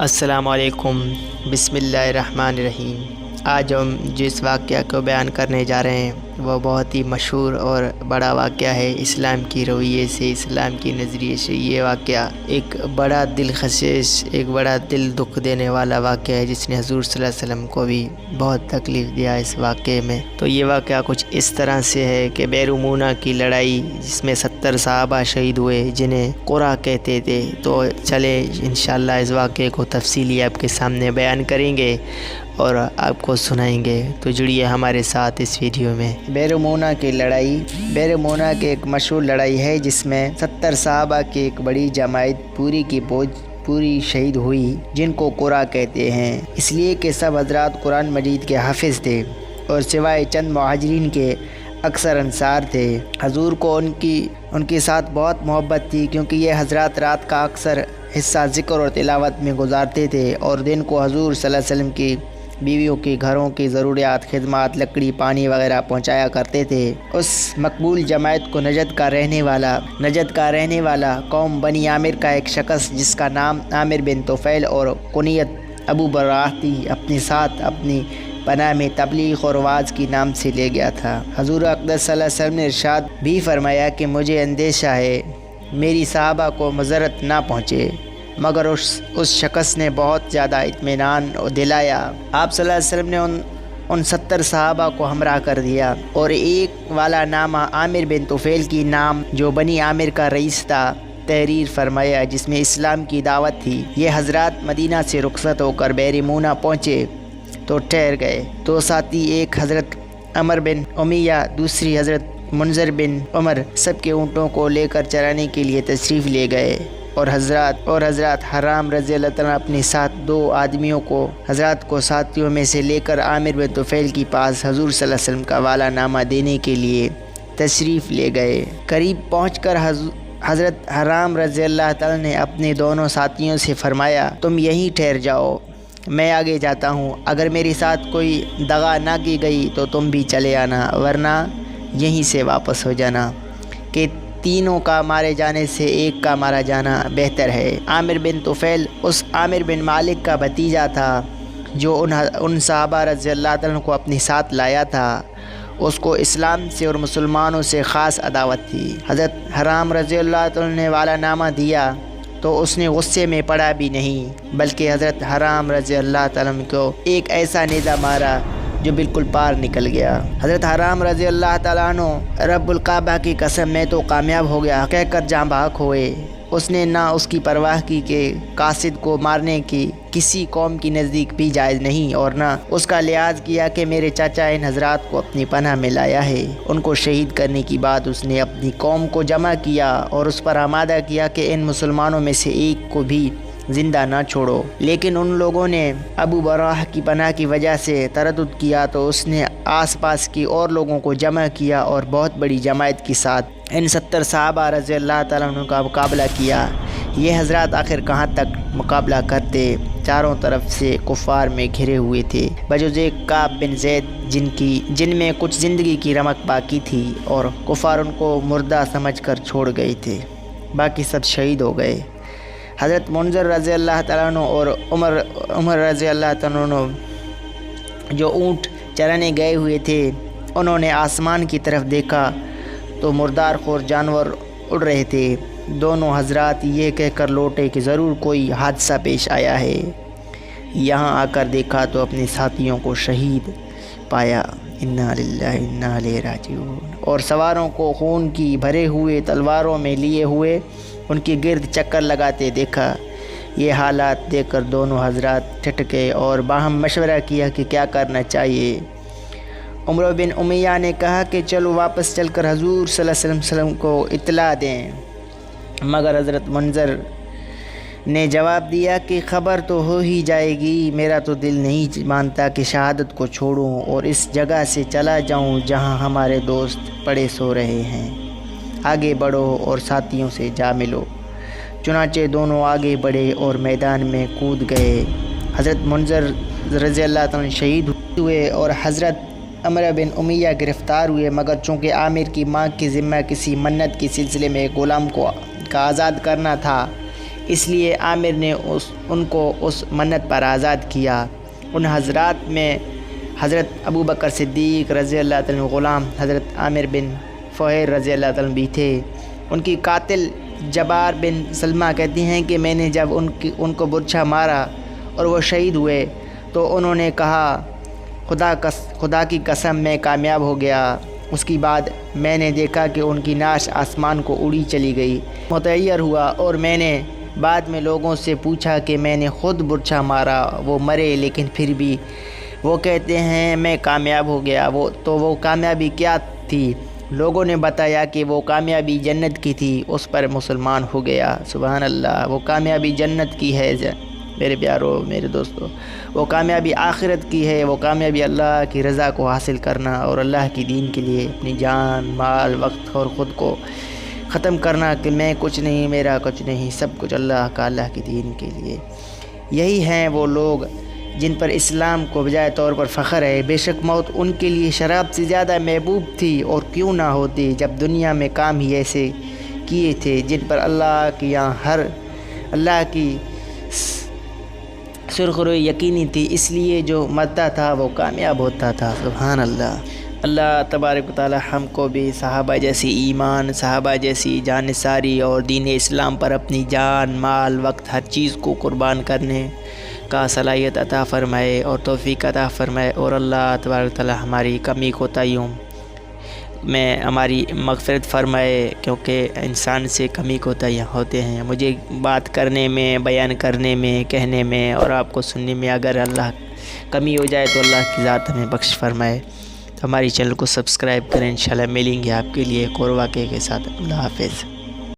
السلام علیکم۔ بسم اللہ الرحمن الرحیم۔ آج ہم جس واقعہ کو بیان کرنے جا رہے ہیں وہ بہت ہی مشہور اور بڑا واقعہ ہے۔ اسلام کی رویے سے، اسلام کی نظریے سے یہ واقعہ ایک بڑا دل خشیش، ایک بڑا دل دکھ دینے والا واقعہ ہے، جس نے حضور صلی اللہ علیہ وسلم کو بھی بہت تکلیف دیا اس واقعے میں۔ تو یہ واقعہ کچھ اس طرح سے ہے کہ بئر مونا کی لڑائی، جس میں 70 صحابہ شہید ہوئے، جنہیں قرہ کہتے تھے۔ تو چلے انشاءاللہ اس واقعے کو تفصیلی آپ کے سامنے بیان کریں گے اور آپ کو سنائیں گے، تو جڑیے ہمارے ساتھ اس ویڈیو میں۔ بئر مونا کی لڑائی، بئر مونا کی ایک مشہور لڑائی ہے، جس میں 70 صحابہ کی ایک بڑی جماعت پوری شہید ہوئی، جن کو قرہ کہتے ہیں، اس لیے کہ سب حضرات قرآن مجید کے حافظ تھے، اور سوائے چند مہاجرین کے اکثر انصار تھے۔ حضور کو ان کے ساتھ بہت محبت تھی، کیونکہ یہ حضرات رات کا اکثر حصہ ذکر اور تلاوت میں گزارتے تھے، اور دن کو حضور صلی اللہ علیہ وسلم کی بیویوں کی گھروں کی ضروریات، خدمات، لکڑی، پانی وغیرہ پہنچایا کرتے تھے۔ اس مقبول جماعت کو نجد کا رہنے والا قوم بنی عامر کا ایک شخص، جس کا نام عامر بن طفیل اور کنیت ابو براہ تھی، اپنے ساتھ اپنی پناہ میں تبلیغ اور وعظ کی نام سے لے گیا تھا۔ حضور اقدس صلی اللہ علیہ وسلم نے ارشاد بھی فرمایا کہ مجھے اندیشہ ہے میری صحابہ کو مضرت نہ پہنچے، مگر اس شخص نے بہت زیادہ اطمینان دلایا۔ آپ صلی اللہ علیہ وسلم نے ان 70 صحابہ کو ہمراہ کر دیا، اور ایک والا نامہ عامر بن طفیل کی نام، جو بنی عامر کا رئیس تھا، تحریر فرمایا، جس میں اسلام کی دعوت تھی۔ یہ حضرات مدینہ سے رخصت ہو کر بئر مونا پہنچے تو ٹھہر گئے۔ دو ساتھی، ایک حضرت عمر بن امیہ، دوسری حضرت منذر بن عمر، سب کے اونٹوں کو لے کر چرانے کے لیے تشریف لے گئے، اور حضرت حرام رضی اللہ تعالیٰ اپنے ساتھ 2 آدمیوں کو حضرات کو ساتھیوں میں سے لے کر عامر بن طفیل کے پاس حضور صلی اللہ علیہ وسلم کا والا نامہ دینے کے لیے تشریف لے گئے۔ قریب پہنچ کر حضرت حرام رضی اللہ تعالیٰ نے اپنے دونوں ساتھیوں سے فرمایا، تم یہیں ٹھہر جاؤ، میں آگے جاتا ہوں۔ اگر میرے ساتھ کوئی دغا نہ کی گئی تو تم بھی چلے آنا، ورنہ یہیں سے واپس ہو جانا، کہ تینوں کا مارے جانے سے ایک کا مارا جانا بہتر ہے۔ عامر بن طفیل اس عامر بن مالک کا بھتیجا تھا، جو ان صحابہ رضی اللہ تعالیٰ کو اپنے ساتھ لایا تھا۔ اس کو اسلام سے اور مسلمانوں سے خاص عداوت تھی۔ حضرت حرام رضی اللہ تعالیٰ نے والا نامہ دیا تو اس نے غصے میں پڑا بھی نہیں، بلکہ حضرت حرام رضی اللہ تعالیٰ کو ایک ایسا نیزہ مارا جو بالکل پار نکل گیا۔ حضرت حرام رضی اللہ تعالیٰ عنہ رب الکعبہ کی قسم، میں تو کامیاب ہو گیا کہہ کر جاں بحق ہوئے۔ اس نے نہ اس کی پرواہ کی کہ قاصد کو مارنے کی کسی قوم کی نزدیک بھی جائز نہیں، اور نہ اس کا لحاظ کیا کہ میرے چاچا ان حضرات کو اپنی پناہ میں لایا ہے۔ ان کو شہید کرنے کی بعد اس نے اپنی قوم کو جمع کیا اور اس پر آمادہ کیا کہ ان مسلمانوں میں سے ایک کو بھی زندہ نہ چھوڑو، لیکن ان لوگوں نے ابو براہ کی پناہ کی وجہ سے تردد کیا، تو اس نے آس پاس کی اور لوگوں کو جمع کیا اور بہت بڑی جماعت کے ساتھ ان 70 صحابہ رضی اللہ تعالیٰ عنہ کا مقابلہ کیا۔ یہ حضرات آخر کہاں تک مقابلہ کرتے، چاروں طرف سے کفار میں گھرے ہوئے تھے، بجز کعب بن زید جن میں کچھ زندگی کی رمق باقی تھی، اور کفار ان کو مردہ سمجھ کر چھوڑ گئے تھے، باقی سب شہید ہو گئے۔ حضرت منذر رضی اللہ تعالیٰ عنہ اور عمر رضی اللہ تعالیٰ عنہ جو اونٹ چرانے گئے ہوئے تھے، انہوں نے آسمان کی طرف دیکھا تو مردار خور جانور اڑ رہے تھے۔ دونوں حضرات یہ کہہ کر لوٹے کہ ضرور کوئی حادثہ پیش آیا ہے۔ یہاں آ کر دیکھا تو اپنے ساتھیوں کو شہید پایا۔ انا للہ انا الیہ راجعون۔ اور سواروں کو خون کی بھرے ہوئے تلواروں میں لیے ہوئے ان کے گرد چکر لگاتے دیکھا۔ یہ حالات دیکھ کر دونوں حضرات ٹھٹکے اور باہم مشورہ کیا کہ کیا کرنا چاہیے۔ عمر بن امیہ نے کہا کہ چلو واپس چل کر حضور صلی اللہ علیہ وسلم کو اطلاع دیں، مگر حضرت منذر نے جواب دیا کہ خبر تو ہو ہی جائے گی، میرا تو دل نہیں مانتا کہ شہادت کو چھوڑوں اور اس جگہ سے چلا جاؤں جہاں ہمارے دوست پڑے سو رہے ہیں۔ آگے بڑھو اور ساتھیوں سے جا ملو۔ چنانچہ دونوں آگے بڑھے اور میدان میں کود گئے۔ حضرت منذر رضی اللہ تعالیٰ شہید ہوئے اور حضرت عمر بن امیہ گرفتار ہوئے، مگر چونکہ عامر کی ماں کی ذمہ کسی منت کے سلسلے میں غلام کا آزاد کرنا تھا، اس لیے عامر نے ان کو اس منت پر آزاد کیا۔ ان حضرات میں حضرت ابو بکر صدیق رضی اللہ تعالیٰ عنہ غلام حضرت عامر بن فہیر رضی اللہ تعالیٰ عنہ بھی تھے۔ ان کی قاتل جبار بن سلمہ کہتی ہیں کہ میں نے جب ان کو برچھا مارا اور وہ شہید ہوئے تو انہوں نے کہا خدا کی قسم میں کامیاب ہو گیا۔ اس کے بعد میں نے دیکھا کہ ان کی نعش آسمان کو اڑی چلی گئی۔ متعیر ہوا اور میں نے بعد میں لوگوں سے پوچھا کہ میں نے خود برچھا مارا، وہ مرے لیکن پھر بھی وہ کہتے ہیں میں کامیاب ہو گیا۔ وہ کامیابی کیا تھی؟ لوگوں نے بتایا کہ وہ کامیابی جنت کی تھی، اس پر مسلمان ہو گیا۔ سبحان اللہ، وہ کامیابی جنت کی ہے میرے پیارو، میرے دوستو، وہ کامیابی آخرت کی ہے، وہ کامیابی اللہ کی رضا کو حاصل کرنا اور اللہ کی دین کے لیے اپنی جان، مال، وقت اور خود کو ختم کرنا کہ میں کچھ نہیں، میرا کچھ نہیں، سب کچھ اللہ کا، اللہ کی دین کے لیے۔ یہی ہیں وہ لوگ جن پر اسلام کو بجائے طور پر فخر ہے۔ بے شک موت ان کے لیے شراب سے زیادہ محبوب تھی، اور کیوں نہ ہوتی جب دنیا میں کام ہی ایسے کیے تھے جن پر اللہ کی یہاں اللہ کی سرخروئی یقینی تھی، اس لیے جو مرتا تھا وہ کامیاب ہوتا تھا۔ سبحان اللہ۔ اللہ تبارک و تعالی ہم کو بھی صحابہ جیسی ایمان، صحابہ جیسی جانثاری اور دین اسلام پر اپنی جان، مال، وقت، ہر چیز کو قربان کرنے کا صلاحیت عطا فرمائے اور توفیق عطا فرمائے، اور اللہ تبارک و تعالی ہماری کمی کوتاہیوں میں ہماری مغفرت فرمائے، کیونکہ انسان سے کمی کوتاہیاں ہوتے ہیں۔ مجھے بات کرنے میں، بیان کرنے میں، کہنے میں اور آپ کو سننے میں اگر اللہ کمی ہو جائے تو اللہ کی ذات ہمیں بخش فرمائے۔ تو ہماری چینل کو سبسکرائب کریں، انشاءاللہ ملیں گے آپ کے لیے ایک اور واقعے کے ساتھ۔ اللہ حافظ۔